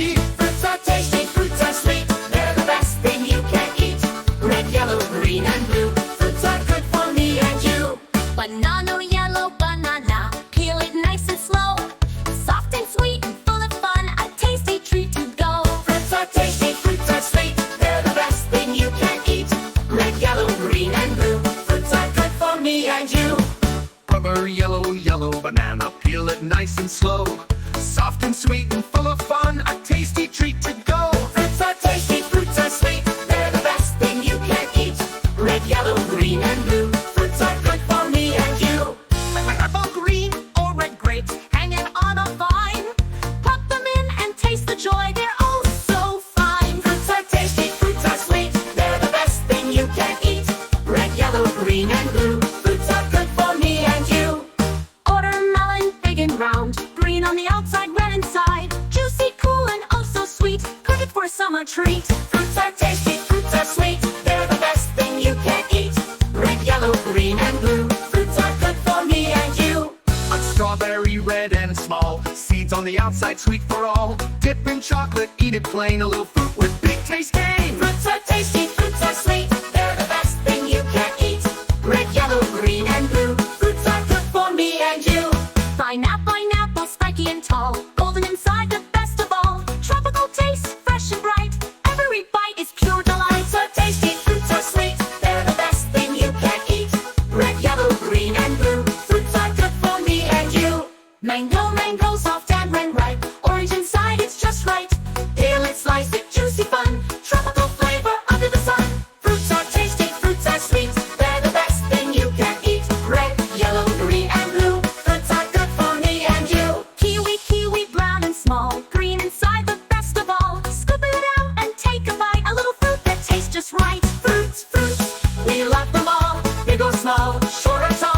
sweet. Fruits are tasty, fruits are sweet. They're the best thing you can eat. Red, yellow, green, and blue. Fruits are good for me and you. Banana, yellow banana, peel it nice and slow. Soft and sweet and full of fun, a tasty treat to go. Fruits are tasty, fruits are sweet. They're the best thing you can eat. Red, yellow, green, and blue. Fruits are good for me and you. Rubber, yellow, yellow banana, peel it nice and slow. Soft and sweet and full of fun, a tasty treat to go. Fruits are tasty, fruits are sweet. They're the best thing you can eat. Red, yellow, green, and blue. Fruits are good for me and you. Apple green or red grapes hanging on a vine. Put them in and taste the joy, they're oh so fine. Fruits are tasty, fruits are sweet. They're the best thing you can eat. Red, yellow, green, and blue. Fruits are good for me and you. Watermelon big and round, green on the outside, red inside. Juicy, cool, and oh so sweet, perfect for a summer treat. Fruits are tasty, fruits are sweet. They're the best thing you can eat. Red, yellow, green, and blue. Fruits are good for me and you. A strawberry, red and small, seeds on the outside, sweet for all. Dip in chocolate, eat it plain, a little fruit with big taste gain. Fruits are tasty, fruits are sweet. They're the best thing you can eat. Red, yellow, green, and blue. Fruits are good for me and you. Pineapple, spiky and tall, golden inside, the best of all. Tropical taste, fresh and bright, every bite is pure delight. Fruits are tasty, fruits are sweet. They're the best thing you can eat. Red, yellow, green, and blue. Fruits are good for me and you. Mango, soft and ripe, orange inside, it's just right. Peel it, slice it, juicy fun. Tropical flavor under the sun. Fruits are tasty, fruits are sweet. They're the best thing you can eat. Red, yellow, green, and blue. Fruits are good for me and you. Kiwi, brown and small, green inside, the best of all. Scoop it out and take a bite, a little fruit that tastes just right. Fruits, we love them all. Big or small, short or tall.